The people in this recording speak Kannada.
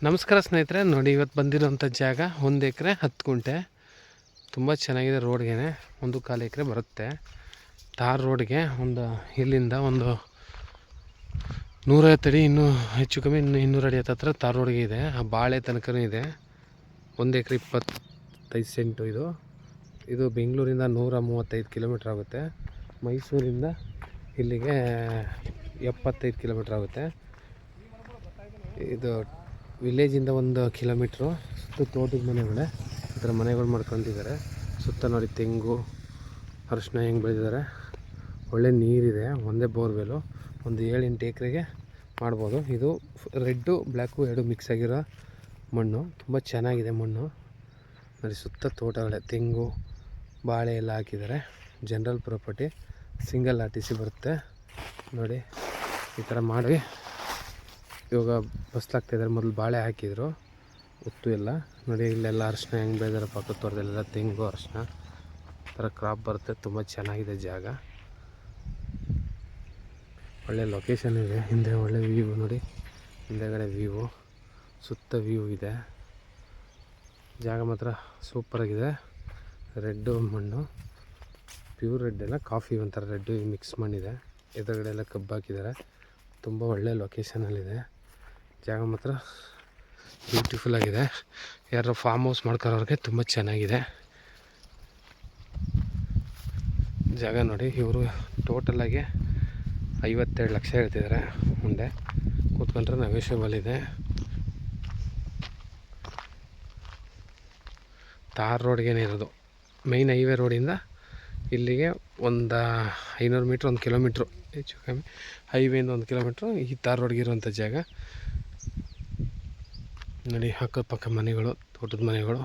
ನಮಸ್ಕಾರ ಸ್ನೇಹಿತರೆ, ನೋಡಿ ಇವತ್ತು ಬಂದಿರೋಂಥ ಜಾಗ 1 ಎಕರೆ 10 ಗುಂಟೆ. ತುಂಬ ಚೆನ್ನಾಗಿದೆ. ರೋಡ್ಗೆ 1.25 ಎಕರೆ ಬರುತ್ತೆ. ತಾರ್ ರೋಡ್ಗೆ ಇಲ್ಲಿಂದ ಒಂದು 150 ಅಡಿ, ಇನ್ನೂ ಹೆಚ್ಚು ಕಮ್ಮಿ 200 ಅಡಿ ಹತ್ತಿರ ತಾರ್ ರೋಡ್ಗೆ ಇದೆ. ಆ ಬಾಳೆ ತನಕನೂ ಇದೆ. 1 ಎಕರೆ 25 ಸೆಂಟು. ಇದು ಬೆಂಗಳೂರಿಂದ 135 ಕಿಲೋಮೀಟ್ರ್ ಆಗುತ್ತೆ. ಮೈಸೂರಿಂದ ಇಲ್ಲಿಗೆ 75 ಕಿಲೋಮೀಟ್ರ್ ಆಗುತ್ತೆ. ಇದು ವಿಲೇಜಿಂದ 1 ಕಿಲೋಮೀಟ್ರು. ಸುತ್ತ ತೋಟದ ಮನೆಗಳೇ, ಈ ಥರ ಮನೆಗಳು ಮಾಡ್ಕೊಂಡಿದ್ದಾರೆ. ಸುತ್ತ ನೋಡಿ ತೆಂಗು, ಅರಿಶಿನ ಹೆಂಗೆ ಬೆಳೆದಿದ್ದಾರೆ. ಒಳ್ಳೆ ನೀರಿದೆ. ಒಂದೇ ಬೋರ್ವೆಲು. ಒಂದು 7-8 ಎಕರೆಗೆ ಮಾಡ್ಬೋದು. ಇದು ರೆಡ್ಡು ಬ್ಲ್ಯಾಕು 2 ಮಿಕ್ಸ್ ಆಗಿರೋ ಮಣ್ಣು. ತುಂಬ ಚೆನ್ನಾಗಿದೆ ಮಣ್ಣು. ನೋಡಿ ಸುತ್ತ ತೋಟಗಳೇ, ತೆಂಗು ಬಾಳೆ ಎಲ್ಲ ಹಾಕಿದ್ದಾರೆ. ಜನರಲ್ ಪ್ರಾಪರ್ಟಿ, ಸಿಂಗಲ್ RTC ಬರುತ್ತೆ. ನೋಡಿ ಈ ಥರ ಮಾಡಿ ಇವಾಗ ಬಸ್ಲಾಗ್ತಾಯಿದ್ದಾರೆ. ಮೊದಲು ಬಾಳೆ ಹಾಕಿದರು, ಉತ್ತು ಎಲ್ಲ. ನೋಡಿ ಇಲ್ಲೆಲ್ಲ ಅರಿಶಿನ ಹೆಂಗೆ ಬೆಳೆದಾರೆ. ಪಕ್ಕದ ತೋಟದಲ್ಲೆಲ್ಲ ತೆಂಗು, ಅರಿಶಿನ ಈ ಥರ ಕ್ರಾಪ್ ಬರುತ್ತೆ. ತುಂಬ ಚೆನ್ನಾಗಿದೆ ಜಾಗ. ಒಳ್ಳೆ ಲೊಕೇಶನ್ ಇದೆ. ಹಿಂದೆ ಒಳ್ಳೆ ವ್ಯೂ ನೋಡಿ, ಹಿಂದೆಗಡೆ ವ್ಯೂ, ಸುತ್ತ ವ್ಯೂ ಇದೆ. ಜಾಗ ಮಾತ್ರ ಸೂಪರಾಗಿದೆ. ರೆಡ್ಡು ಮಣ್ಣು, ಪ್ಯೂರ್ ರೆಡ್ ಎಲ್ಲ, ಕಾಫಿ ಒಂಥರ ರೆಡ್ಡು ಮಿಕ್ಸ್ ಮಣ್ಣಿದೆ. ಎದುರುಗಡೆ ಎಲ್ಲ ಕಬ್ಬು ಹಾಕಿದ್ದಾರೆ. ತುಂಬ ಒಳ್ಳೆ ಲೊಕೇಶನಲ್ಲಿದೆ ಜಾಗ. ಮಾತ್ರ ಬ್ಯೂಟಿಫುಲ್ ಆಗಿದೆ. ಯಾರೋ ಫಾರ್ಮ್ ಹೌಸ್ ಮಾಡ್ಕೊಳ್ಳೋರಿಗೆ ತುಂಬ ಚೆನ್ನಾಗಿದೆ ಜಾಗ. ನೋಡಿ ಇವರು ಟೋಟಲಾಗಿ 52 ಲಕ್ಷ ಹೇಳ್ತಿದ್ದಾರೆ. ಮುಂದೆ ಕೂತ್ಕೊಂಡ್ರೆ ನೆಗೋಷಿಯಬಲ್ ಇದೆ. ತಾರ್ ರೋಡ್ಗೇನೆ ಇರೋದು. ಮೈನ್ ಹೈವೇ ರೋಡಿಂದ ಇಲ್ಲಿಗೆ ಒಂದು 500 ಮೀಟ್ರ್, 1 ಕಿಲೋಮೀಟ್ರು ಹೆಚ್ಚು ಕಮ್ಮಿ. ಹೈವೇಯಿಂದ 1 ಕಿಲೋಮೀಟ್ರು ಈ ತಾರ್ ರೋಡ್ಗೆ ಇರುವಂಥ ಜಾಗ. ನೋಡಿ ಅಕ್ಕಪಕ್ಕ ಮನೆಗಳು, ತೋಟದ ಮನೆಗಳು.